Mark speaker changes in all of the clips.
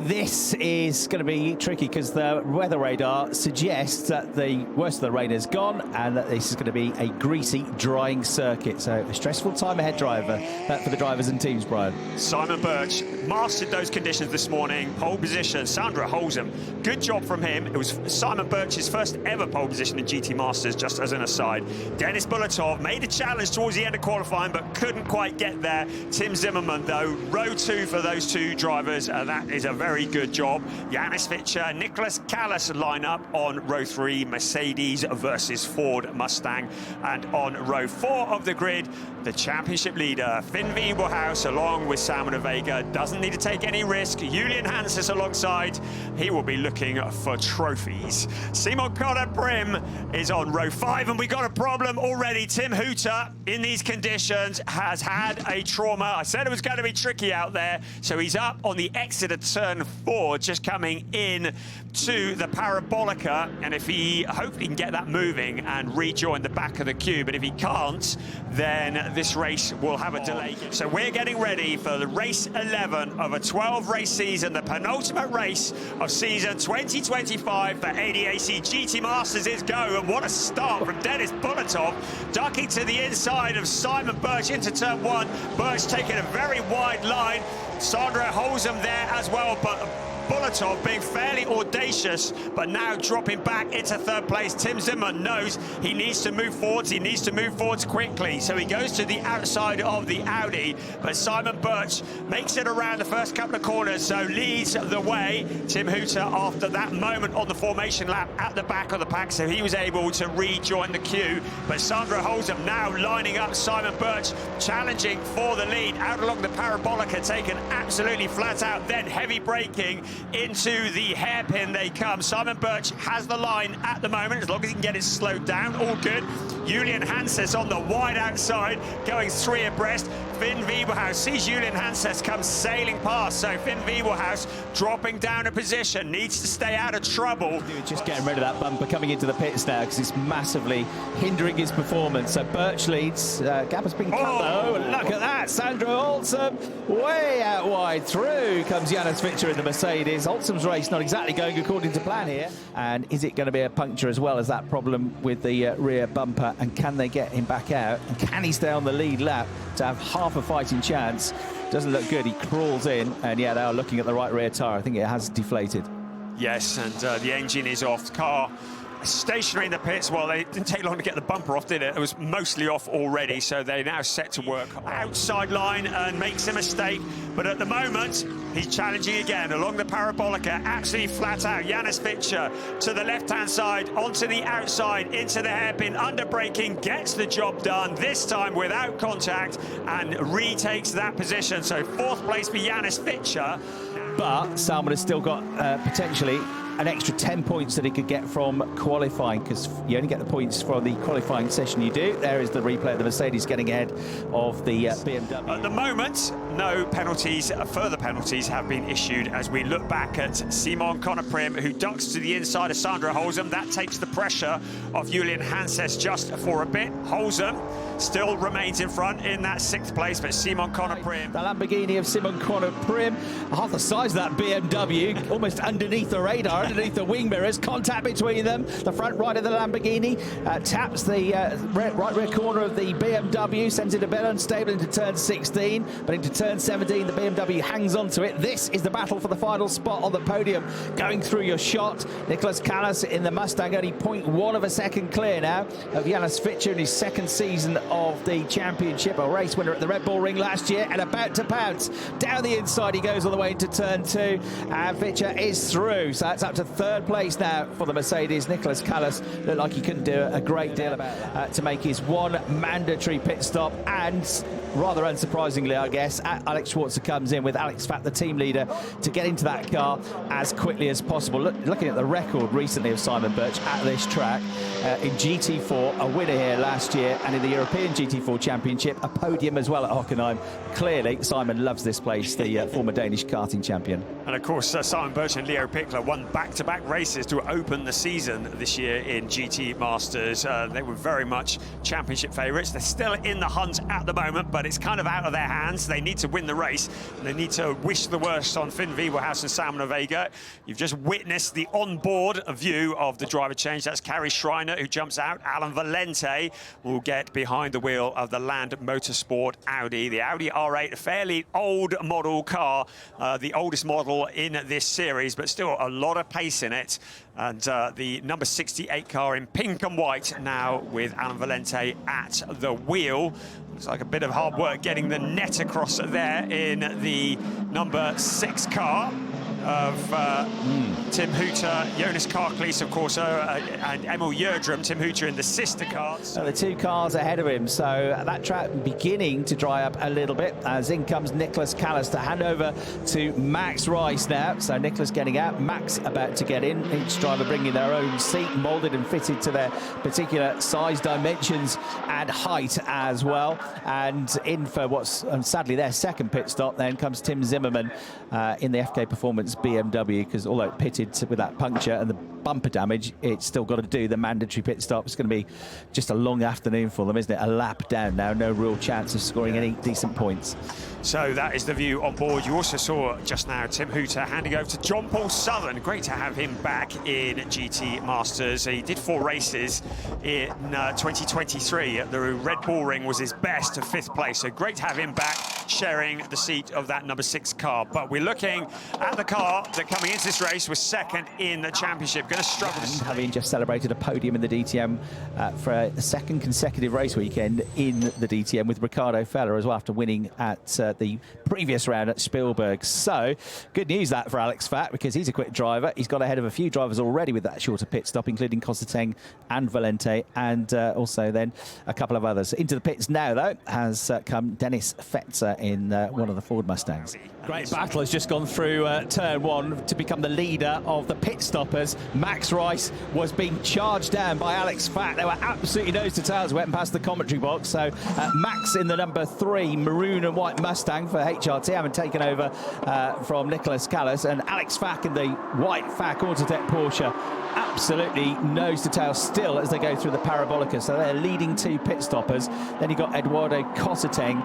Speaker 1: this is going to be tricky because the weather radar suggests that the worst of the rain is gone and that this is going to be a greasy, drying circuit. So a stressful time ahead, for the drivers and teams, Brian.
Speaker 2: Simon Birch mastered those conditions this morning. Pole position, Sandra Holzem. Good job from him. It was Simon Birch's first ever pole position in GT Masters, just as an aside. Denis Bulatov made a challenge towards the end of qualifying, but couldn't quite get there. Tim Zimmerman, though, row 2 for those two drivers. That is a very good job. Janis Fischer, Nicholas Callas line up on row 3, Mercedes versus Ford Mustang. And on row 4 of the grid, the championship leader, Finn Wiebelhaus, along with Salman Vega, doesn't need to take any risk. Julian Hanses alongside. He will be looking for trophies. Simon Conor Prim is on row 5, and we got a problem already. Tim Hooter, in these conditions, has had a trauma. I said it was going to be tricky out there, so he's up on the exit of turn 4, just coming in to the Parabolica, and if he hopefully can get that moving and rejoin the back of the queue, but if he can't, then this race will have a delay. So we're getting ready for the race 11 of a 12-race season, the penultimate race of season 2025 for ADAC GT Masters is go, and what a start from Denis Bulatov, ducking to the inside of Simon Birch into turn 1. Birch taking a very wide line, Sandra Holzem there as well, but Bulatov being fairly audacious, but now dropping back into third place. Tim Zimmer knows he needs to move forwards. He needs to move forwards quickly. So he goes to the outside of the Audi, but Simon Birch makes it around the first couple of corners, so leads the way. Tim Hooter, after that moment on the formation lap, at the back of the pack, so he was able to rejoin the queue. But Sandra Holzem now lining up Simon Birch, challenging for the lead out along the Parabolica, taken absolutely flat out, then heavy braking. Into the hairpin they come. Simon Birch has the line at the moment, as long as he can get it slowed down, all good. Julian Hanses on the wide outside, going 3 abreast. Finn Wiebelhaus sees Julian Hanses come sailing past, so Finn Wiebelhaus dropping down a position, needs to stay out of trouble.
Speaker 1: Just getting rid of that bumper coming into the pits now, because it's massively hindering his performance. So Birch leads, gap has been cut. Oh, look at that, Sandra Holzem way out wide. Through comes Janis Fischer in the Mercedes. Holzem's race not exactly going according to plan here. And is it going to be a puncture as well as that problem with the rear bumper? And can they get him back out? And can he stay on the lead lap to have half a fighting chance? Doesn't look good. He crawls in, and yeah, they are looking at the right rear tyre. I think it has deflated.
Speaker 2: Yes, and the engine is off. The car stationary in the pits. Well, they didn't take long to get the bumper off, did it? It was mostly off already, so they're now set to work outside line and makes a mistake. But at the moment, he's challenging again along the Parabolica, absolutely flat out. Janis Fischer to the left-hand side, onto the outside, into the hairpin, under braking, gets the job done, this time without contact, and retakes that position. So 4th place for Janis Fischer.
Speaker 1: But Salman has still got potentially an extra 10 points that he could get from qualifying, because you only get the points from the qualifying session you do. There is the replay of the Mercedes getting ahead of the BMW.
Speaker 2: At the moment, no penalties, further penalties have been issued as we look back at Simon Conor Prim, who ducks to the inside of Sandra Holzem. That takes the pressure off Julian Hanses just for a bit. Holzem still remains in front in that 6th place, but Simon Conor Prim.
Speaker 1: The Lamborghini of Simon Conor Prim, half the size of that BMW, almost underneath the radar, underneath the wing mirrors, contact between them. The front right of the Lamborghini taps the right rear corner of the BMW, sends it a bit unstable into turn 16, but into turn 17 the BMW hangs on to it. This is the battle for the final spot on the podium. Going through your shot, Nicholas Callas in the Mustang, only 0.1 of a second clear now of Janis Fischer in his 2nd season of the championship, a race winner at the Red Bull Ring last year, and about to pounce. Down the inside he goes all the way into turn 2, and Fischer is through. So that's up to 3rd place now for the Mercedes. Nicholas Callas looked like he couldn't do a great deal about that to make his one mandatory pit stop, and rather unsurprisingly, I guess, Alex Schwarzer comes in with Alex Fatt, the team leader, to get into that car as quickly as possible. Looking at the record recently of Simon Birch at this track, in GT4, a winner here last year, and in the European European GT4 Championship, a podium as well at Hockenheim. Clearly, Simon loves this place, the former Danish karting champion.
Speaker 2: And of course, Simon Birch and Leo Pickler won back-to-back races to open the season this year in GT Masters. They were very much championship favourites. They're still in the hunt at the moment, but it's kind of out of their hands. They need to win the race. They need to wish the worst on Finn Wiebelhaus and Salmon Vega. You've just witnessed the onboard view of the driver change. That's Kari Schreiner, who jumps out. Alan Valente will get behind the wheel of the Land Motorsport Audi. The Audi R8, a fairly old model car, the oldest model in this series, but still a lot of pace in it. And the number 68 car in pink and white now with Alan Valente at the wheel. Looks like a bit of hard work getting the net across there in the number 6 car of Tim Hooter, Jonas Karklees, of course, and Emil Jerdrum. Tim Hooter in the sister cars.
Speaker 1: The 2 cars ahead of him, so that track beginning to dry up a little bit as in comes Nicholas Callas to hand over to Max Rice now. So Nicholas getting out, Max about to get in, each driver bringing their own seat, moulded and fitted to their particular size, dimensions and height as well. And in for what's sadly their second pit stop then comes Tim Zimmerman in the FK Performance BMW, because although it pitted with that puncture and the bumper damage, it's still got to do the mandatory pit stop. It's going to be just a long afternoon for them, isn't it? A lap down now, no real chance of scoring any decent points.
Speaker 2: So that is the view on board. You also saw just now Tim Hooter handing over to John Paul Southern. Great to have him back in GT Masters. He did 4 races in 2023. The Red Bull Ring was his best, to 5th place. So great to have him back, sharing the seat of that number 6 car. But we're looking at the car that coming into this race was second in the championship. Going to struggle.
Speaker 1: And having just celebrated a podium in the DTM for a second consecutive race weekend in the DTM with Ricardo Feller as well, after winning at the previous round at Spielberg. So good news that for Alex Fat, because he's a quick driver. He's got ahead of a few drivers already with that shorter pit stop, including Cosseteng and Valente, and also then a couple of others. Into the pits now, though, has come Dennis Fetzer in one of the Ford Mustangs. Great battle has just gone through turn 1 to become the leader of the pit stoppers. Max Rice was being charged down by Alex Fat. They were absolutely nose to tails, went past the commentary box. So Max in the number 3 maroon and white Mustang for HRT, having taken over from Nicholas Callas, and Alex Fat in the white FAC Autotech Porsche. Absolutely nose to tail still as they go through the Parabolica. So they're leading 2 pit stoppers. Then you got Eduardo Cosseteng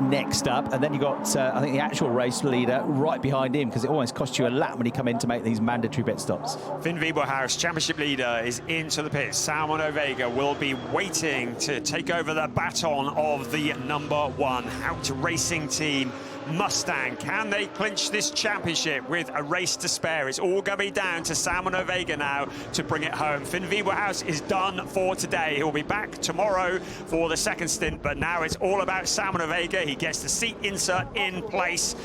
Speaker 1: next up, and then you got I think the actual race leader right behind him, because it almost costs you a lap when you come in to make these mandatory pit stops.
Speaker 2: Finn Wiebelhaus, championship leader, is into the pits. Salmon Vega will be waiting to take over the baton of the number 1 Hout Racing Team Mustang. Can they clinch this championship with a race to spare? It's all going to be down to Salmon Vega now to bring it home. Finn Wiebelhaus is done for today. He'll be back tomorrow for the second stint, but now it's all about Salmon Vega. He gets the seat insert in place,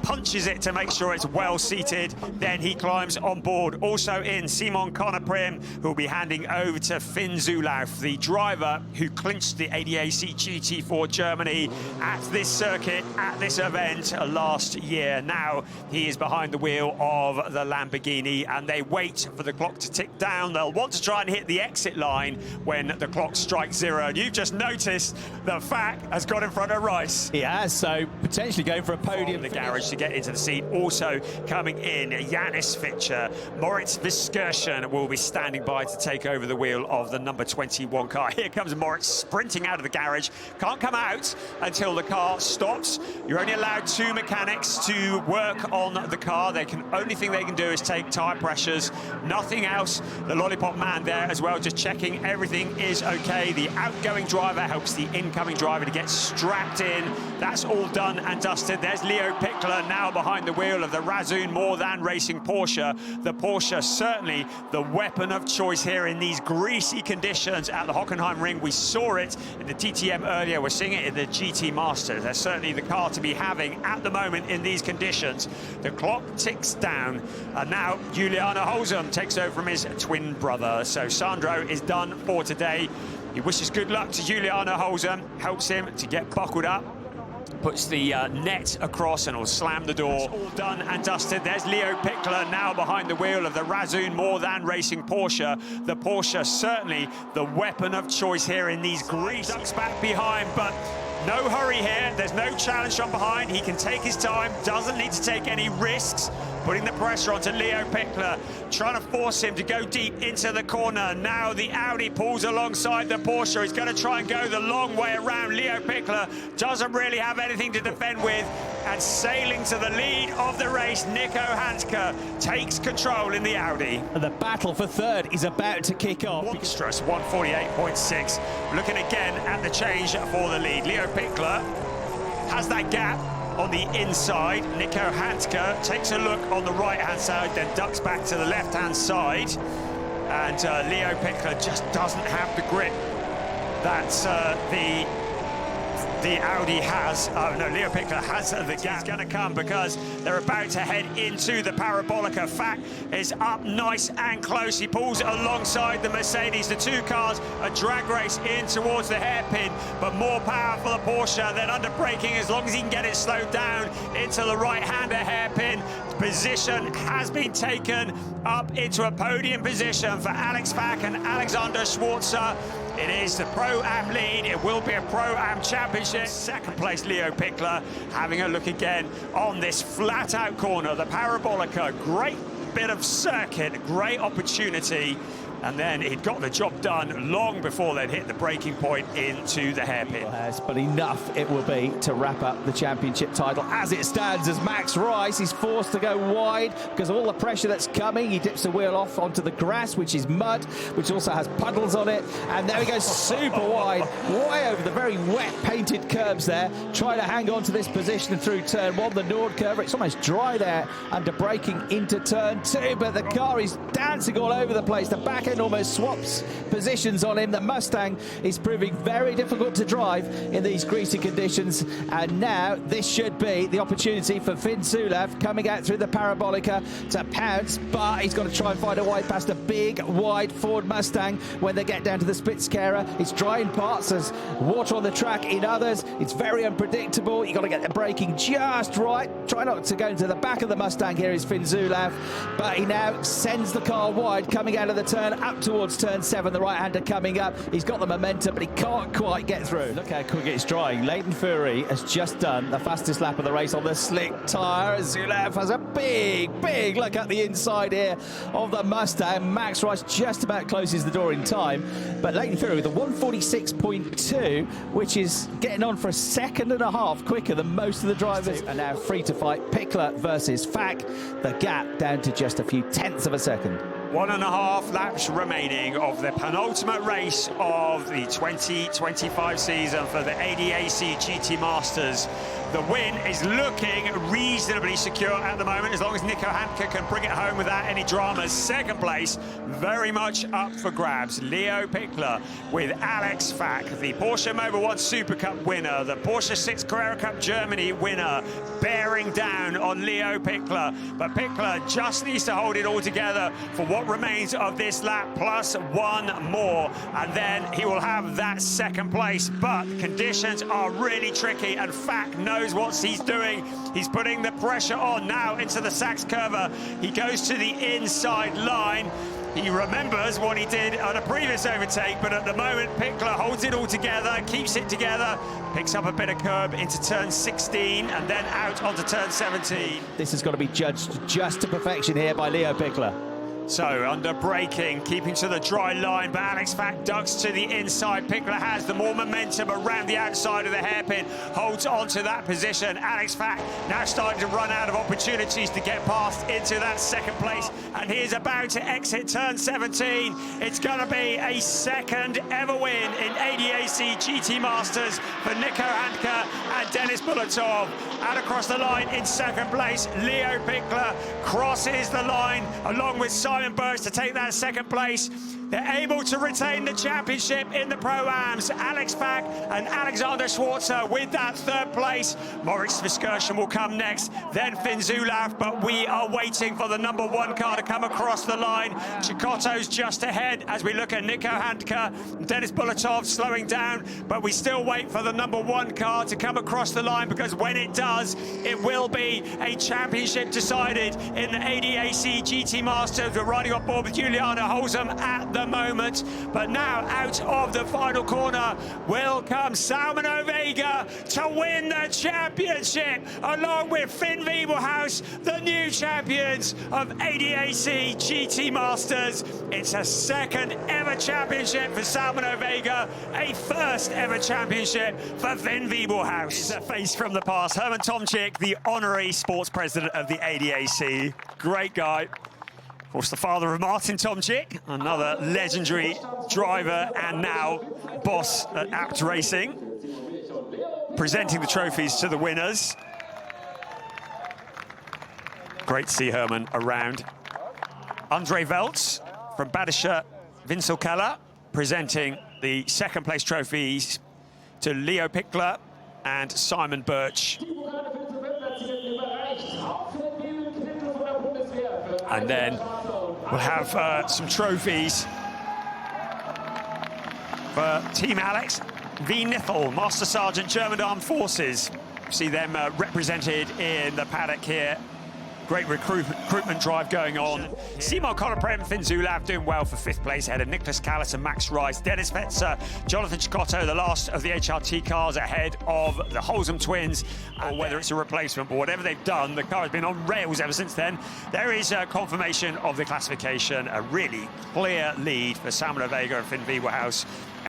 Speaker 2: punches it to make sure it's well seated, then he climbs on board. Also in Simon Conner-Prim, who'll be handing over to Finn Zulauf, the driver who clinched the ADAC GT4 Germany at this circuit, at this event last year. Now he is behind the wheel of the Lamborghini, and they wait for the clock to tick down. They'll want to try and hit the exit line when the clock strikes 0. And you've just noticed the FAC has got in front of Rice.
Speaker 1: He has, so potentially going for a podium.
Speaker 2: From the garage to get into the seat. Also coming in, Janis Fitcher. Moritz Viskersen will be standing by to take over the wheel of the number 21 car. Here comes Moritz sprinting out of the garage. Can't come out until the car stops. You're only allowed 2 mechanics to work on the car. Only thing they can do is take tire pressures, nothing else. The Lollipop man there as well, just checking everything is okay. The outgoing driver helps the incoming driver to get strapped in. That's all done and dusted. There's Leo Pickler now behind the wheel of the Razzoon More Than Racing Porsche. The Porsche certainly the weapon of choice here in these greasy conditions at the Hockenheim ring. We saw it in the DTM earlier. We're seeing it in the GT Masters. They're certainly the car to be having at the moment in these conditions. The clock ticks down, and now Juliana Holzum takes over from his twin brother. So Sandro is done for today. He wishes good luck to Juliana Holzum, helps him to get buckled up. puts the net across and will slam the door. It's all done and dusted. There's Leo Pickler now behind the wheel of the Razzoon More Than Racing Porsche. The Porsche certainly the weapon of choice here in these grease. Ducks back behind, but no hurry here. There's no challenge from behind. He can take his time, doesn't need to take any risks. Putting the pressure onto Leo Pickler, trying to force him to go deep into the corner. Now the Audi pulls alongside the Porsche. He's going to try and go the long way around. Leo Pickler doesn't really have anything to defend with. And sailing to the lead of the race, Nico Hanske takes control in the Audi.
Speaker 1: And the battle for third is about to kick off.
Speaker 2: Monstrous 148.6. Looking again at the change for the lead. Leo Pickler has that gap on the inside. Nico Hanske takes a look on the right-hand side, then ducks back to the left-hand side. And Leo Pickler just doesn't have the grip that the Audi has. Oh no, Leo Pickler has the gap. It's going to come because they're about to head into the Parabolica. Fack is up nice and close. He pulls alongside the Mercedes. The two cars, a drag race in towards the hairpin, but more power for the Porsche than under braking as long as he can get it slowed down into the right-hander hairpin. Position has been taken up into a podium position for Alex Fack and Alexander Schwarzer. It is the Pro-Am lead. It will be a Pro-Am championship. Second place, Leo Pickler, having a look again on this flat-out corner. The Parabolica, great bit of circuit, great opportunity. And then he'd got the job done long before they'd hit the breaking point into the hairpin.
Speaker 1: Yes, but enough it will be to wrap up the championship title as it stands, as Max Rice is forced to go wide because of all the pressure that's coming. He dips the wheel off onto the grass, which is mud, which also has puddles on it. And there he goes super wide, way over the very wet painted curbs there, trying to hang on to this position through turn one, the Nord curve. It's almost dry there under braking into turn two, but the car is dancing all over the place. The back end almost swaps positions on him. The Mustang is proving very difficult to drive in these greasy conditions, and now this should be the opportunity for Finn Zulav coming out through the Parabolica to pounce, but he's got to try and find a wide past a big wide Ford Mustang when they get down to the Spitzkehrer. It's dry in parts, there's water on the track in others. It's very unpredictable. You've got to get the braking just right. Try not to go into the back of the Mustang here is Finn Zulav, but he now sends the car wide coming out of the turn up towards turn 7. The right-hander coming up. He's got the momentum, but he can't quite get through. Look how quick it's drying. Leighton Fury has just done the fastest lap of the race on the slick tyre. Zulav has a big look at the inside here of the Mustang. Max Rice just about closes the door in time, but Leighton Fury with a 146.2, which is getting on for a second and a half quicker than most of the drivers. And now free to fight. Pickler versus Fack. The gap down to just a few tenths of a second.
Speaker 2: 1.5 laps remaining of the penultimate race of the 2025 season for the ADAC GT Masters. The win is looking reasonably secure at the moment, as long as Nico Hanske can bring it home without any dramas. Second place, very much up for grabs. Leo Pickler with Alex Fack, the Porsche Mobil 1 Super Cup winner, the Porsche 6 Carrera Cup Germany winner, bearing down on Leo Pickler. But Pickler just needs to hold it all together for what remains of this lap, plus one more, and then he will have that second place. But conditions are really tricky, and Fack knows what he's doing. He's putting the pressure on now into the Sachs curve. He goes to the inside line. He remembers what he did on a previous overtake, but at the moment Pickler holds it all together, keeps it together, picks up a bit of curb into turn 16 and then out onto turn 17.
Speaker 1: This has got to be judged just to perfection here by Leo Pickler.
Speaker 2: So under braking, keeping to the dry line, but Alex Fack ducks to the inside. Pickler has the more momentum around the outside of the hairpin, holds on to that position. Alex Fack now starting to run out of opportunities to get past into that second place, and he is about to exit turn 17. It's going to be a second ever win in ADAC GT Masters for Nico Hanske and Dennis Bulatov. Out across the line in second place, Leo Pickler crosses the line along with Simon Burch to take that second place. They're able to retain the championship in the Pro-Ams. Alex Pack and Alexander Schwarzer with that third place. Moritz Viskirchen will come next, then Finn Zulauf, but we are waiting for the number 1 car to come across the line. Chicotto's just ahead as we look at Nico Handke, Dennis Bulatov slowing down, but we still wait for the number 1 car to come across the line, because when it does, it will be a championship decided in the ADAC GT Masters. We're riding on board with Juliana Holzem at the moment, but now out of the final corner will come Salman Ovega to win the championship, along with Finn Wiebelhaus, the new champions of ADAC GT Masters. It's a 2nd ever championship for Salman Ovega, a 1st ever championship for Finn Wiebelhaus. It's a face from the past. Herman Tomczyk, the honorary sports president of the ADAC. Great guy. Of course, the father of Martin Tomczyk, another legendary driver and now boss at Abt Racing, presenting the trophies to the winners. Great to see Herman around. Andre Veltz from Badische Winselkeller presenting the 2nd place trophies to Leo Pickler and Simon Birch. And then we'll have some trophies for Team Alex V. Nithel, Master Sergeant, German Armed Forces. See them represented in the paddock here. Great recruitment drive going on. Simon Coloprem, Finn Zulauf doing well for 5th place ahead of Nicholas Callis and Max Rice. Dennis Fetzer, Jonathan Chicotto, the last of the HRT cars ahead of the Holzem twins. Or whether it's a replacement, but whatever they've done, the car has been on rails ever since then. There is a confirmation of the classification, a really clear lead for Salman Ovega and Finn Wiebelhaus.